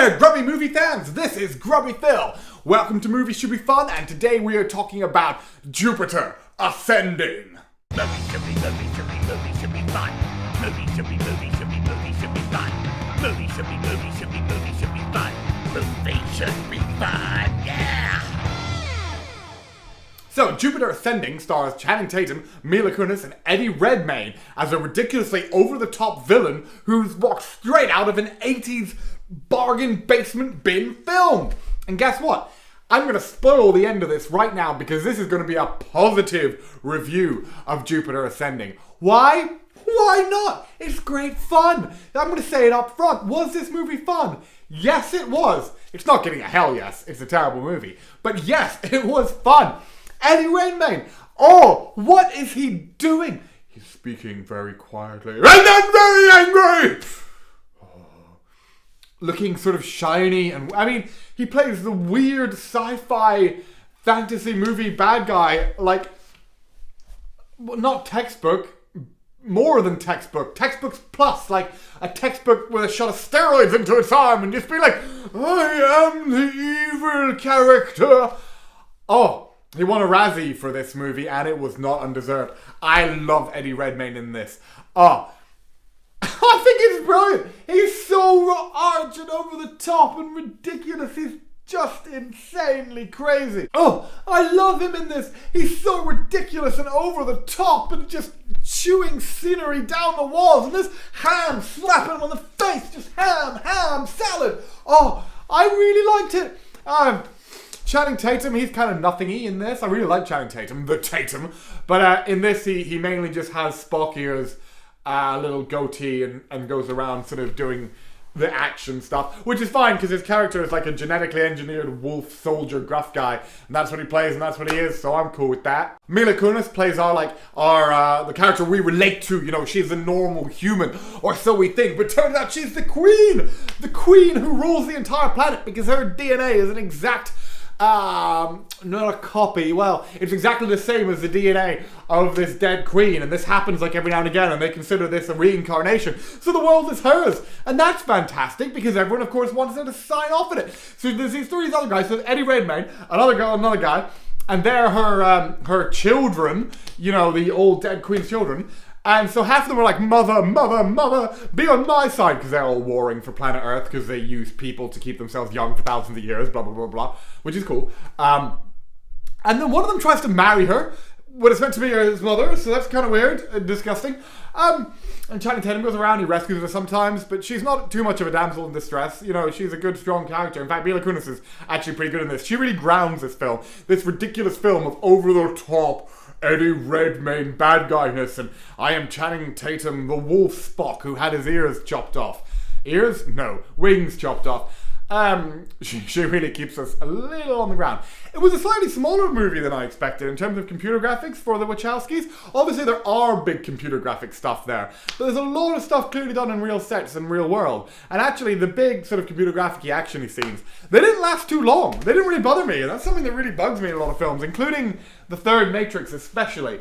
there, grubby movie fans! This is Grubby Phil. Welcome to Movies Should Be Fun, and today we are talking about Jupiter Ascending. Movies should be fun. Movies should be fun. Movies should be fun. Movies should be fun. Movies should be fun, yeah! So, Jupiter Ascending stars Channing Tatum, Mila Kunis, and Eddie Redmayne as a ridiculously over-the-top villain who's walked straight out of an 80s bargain basement bin film. And guess what? I'm going to spoil the end of this right now because this is going to be a positive review of Jupiter Ascending. Why? Why not? It's great fun. I'm going to say it up front. Was this movie fun? Yes, it was. It's not getting a hell yes. It's a terrible movie. But yes, it was fun. Eddie Redmayne. Oh, what is he doing? He's speaking very quietly and then very angry. Looking sort of shiny, and I mean, he plays the weird sci-fi fantasy movie bad guy, like, not textbook, more than textbook, textbooks plus, like a textbook with a shot of steroids into its arm and just be like, I am the evil character. Oh, he won a Razzie for this movie and it was not undeserved. I love Eddie Redmayne in this. Oh, I think it's brilliant. He's so arch and over the top and ridiculous. He's just insanely crazy. Oh, I love him in this. He's so ridiculous and over the top and just chewing scenery down the walls. And this ham slapping him on the face. Just ham, salad. Oh, I really liked it. Channing Tatum, he's kind of nothingy in this. I really like Channing Tatum, the Tatum. But in this, he mainly just has Spock ears, a little goatee, and goes around sort of doing the action stuff, which is fine because his character is like a genetically engineered wolf soldier gruff guy, and that's what he plays and that's what he is, so I'm cool with that. Mila Kunis plays the character we relate to. You know, she's a normal human, or so we think, but turns out she's the queen who rules the entire planet because her DNA is an exact not a copy. Well, it's exactly the same as the DNA of this dead queen, and this happens like every now and again, and they consider this a reincarnation. So the world is hers, and that's fantastic because everyone, of course, wants her to sign off on it. So there's these three other guys. So Eddie Redmayne, another girl, another guy, and they're her children. You know, the old dead queen's children. And so half of them are like, mother, be on my side, because they're all warring for planet Earth because they use people to keep themselves young for thousands of years, blah, blah, blah, blah, which is cool. And then one of them tries to marry her, what is meant to be his mother, so that's kind of weird and disgusting. And Channing Tatum goes around, he rescues her sometimes, but she's not too much of a damsel in distress. You know, she's a good, strong character. In fact, Mila Kunis is actually pretty good in this. She really grounds this film, this ridiculous film of over-the-top Eddie Redmayne bad guyness, and I am Channing Tatum, the wolf Spock who had his ears chopped off. Ears? No. Wings chopped off. She really keeps us a little on the ground. It was a slightly smaller movie than I expected in terms of computer graphics for the Wachowskis. Obviously there are big computer graphic stuff there, but there's a lot of stuff clearly done in real sets and real world. And actually the big sort of computer graphic-y action-y scenes, they didn't last too long. They didn't really bother me, and that's something that really bugs me in a lot of films, including the third Matrix especially,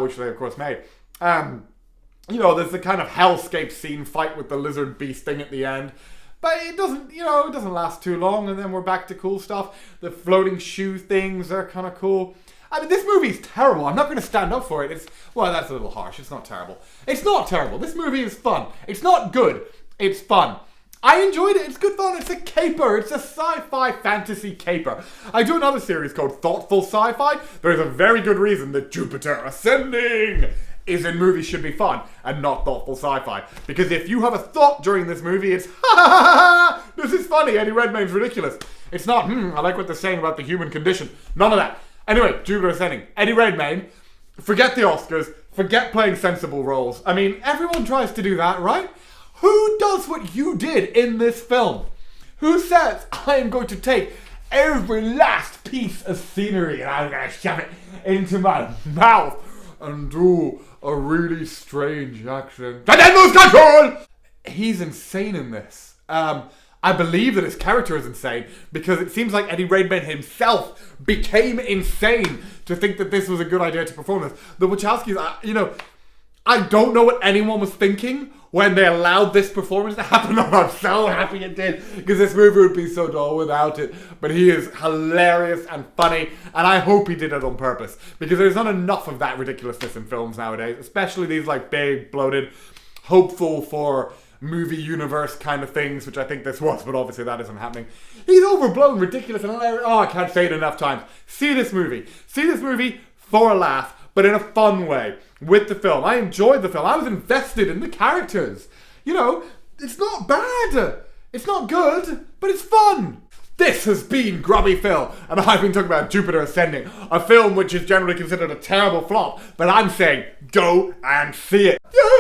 which they of course made. You know, there's the kind of hellscape scene fight with the lizard beast thing at the end. But it doesn't last too long, and then we're back to cool stuff. The floating shoe things are kind of cool. I mean, this movie's terrible. I'm not going to stand up for it. Well, that's a little harsh. It's not terrible. It's not terrible. This movie is fun. It's not good. It's fun. I enjoyed it. It's good fun. It's a caper. It's a sci-fi fantasy caper. I do another series called Thoughtful Sci-Fi. There's a very good reason that Jupiter Ascending is in Movies Should Be Fun and not Thoughtful Sci-Fi. Because if you have a thought during this movie, it's, ha ha ha ha, this is funny, Eddie Redmayne's ridiculous. It's not, I like what they're saying about the human condition. None of that. Anyway, Jupiter Ascending. Eddie Redmayne, forget the Oscars, forget playing sensible roles. I mean, everyone tries to do that, right? Who does what you did in this film? Who says, I am going to take every last piece of scenery and I'm going to shove it into my mouth and do a really strange accent and then lose control? He's insane in this. I believe that his character is insane because it seems like Eddie Redmayne himself became insane to think that this was a good idea to perform this. The Wachowskis, I don't know what anyone was thinking when they allowed this performance to happen. I'm so happy it did, because this movie would be so dull without it. But he is hilarious and funny, and I hope he did it on purpose, because there's not enough of that ridiculousness in films nowadays, especially these like big, bloated, hopeful for movie universe kind of things, which I think this was, but obviously that isn't happening. He's overblown, ridiculous, and I can't say it enough times. See this movie. See this movie for a laugh, but in a fun way, with the film. I enjoyed the film. I was invested in the characters. You know, it's not bad. It's not good, but it's fun. This has been Grubby Phil, and I've been talking about Jupiter Ascending, a film which is generally considered a terrible flop, but I'm saying, go and see it. Yeah.